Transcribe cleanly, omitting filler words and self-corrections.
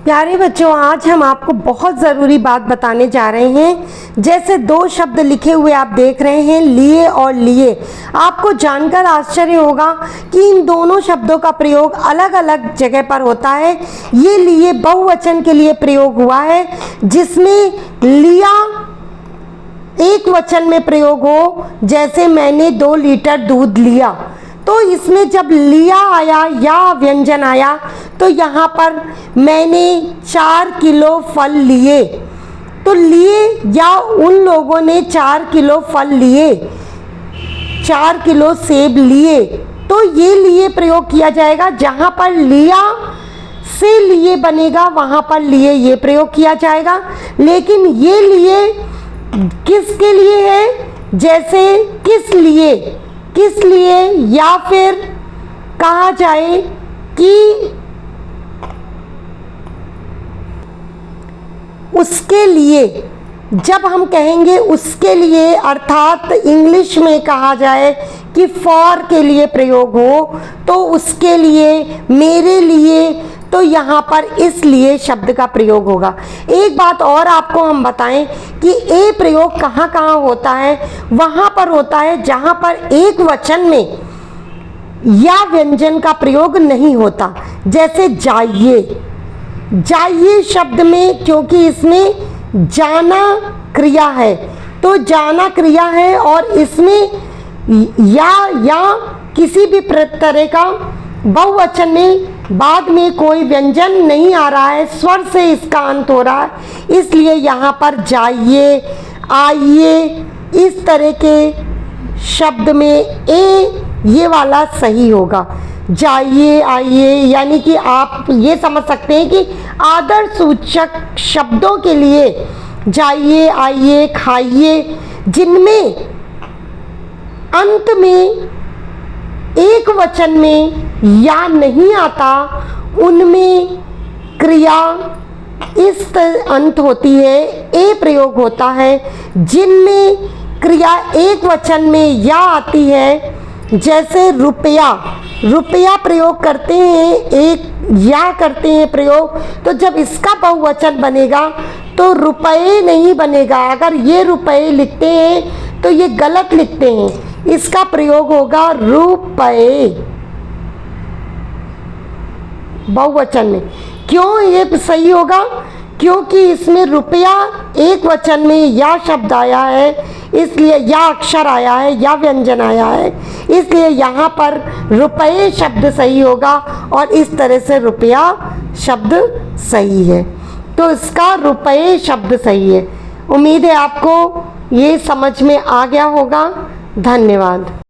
प्यारे बच्चों, आज हम आपको बहुत ज़रूरी बात बताने जा रहे हैं। जैसे दो शब्द लिखे हुए आप देख रहे हैं, लिए और लिए। आपको जानकर आश्चर्य होगा कि इन दोनों शब्दों का प्रयोग अलग अलग जगह पर होता है। ये लिए बहुवचन के लिए प्रयोग हुआ है, जिसमें लिया एक वचन में प्रयोग हो, जैसे मैंने 2 लीटर दूध लिया। तो इसमें जब लिया आया या व्यंजन आया तो यहाँ पर मैंने 4 किलो फल लिए। तो लिए या उन लोगों ने 4 किलो फल लिए, 4 किलो सेब लिए। तो ये लिए प्रयोग किया जाएगा। जहाँ पर लिया से लिए बनेगा वहाँ पर लिए ये प्रयोग किया जाएगा। लेकिन ये लिए किसके लिए है? जैसे किस लिए, या फिर कहा जाए कि उसके लिए। जब हम कहेंगे उसके लिए, अर्थात इंग्लिश में कहा जाए कि फॉर के लिए प्रयोग हो, तो उसके लिए, मेरे लिए, तो यहाँ पर इसलिए शब्द का प्रयोग होगा। एक बात और आपको हम बताएं कि ए प्रयोग कहाँ कहाँ होता है। वहाँ पर होता है जहाँ पर एक वचन में या व्यंजन का प्रयोग नहीं होता। जैसे जाइए शब्द में, क्योंकि इसमें जाना क्रिया है, तो जाना क्रिया है और इसमें या किसी भी तरह का बहुवचन में बाद में कोई व्यंजन नहीं आ रहा है, स्वर से इसका अंत हो रहा है। इसलिए यहाँ पर जाइए, आइए, इस तरह के शब्द में ए ये वाला सही होगा। जाइए, आइए, यानी कि आप ये समझ सकते हैं कि आदर सूचक शब्दों के लिए जाइए, आइए, खाइए, जिनमें अंत में एक वचन में या नहीं आता, उनमें क्रिया इस अंत होती है, ए प्रयोग होता है। जिनमें क्रिया एक वचन में या आती है, जैसे रुपया प्रयोग करते हैं, एक या करते हैं प्रयोग, तो जब इसका बहुवचन बनेगा तो रुपए नहीं बनेगा। अगर ये रुपए लिखते हैं तो ये गलत लिखते हैं, इसका प्रयोग होगा रुपए बहुवचन में। क्यों ये सही होगा? क्योंकि इसमें रुपया एक वचन में या शब्द आया है, इसलिए या अक्षर आया है, या व्यंजन आया है, इसलिए यहाँ पर रुपये शब्द सही होगा और इस तरह से रुपया शब्द सही है। तो इसका रुपये शब्द सही है। उम्मीद है आपको ये समझ में आ गया होगा। धन्यवाद।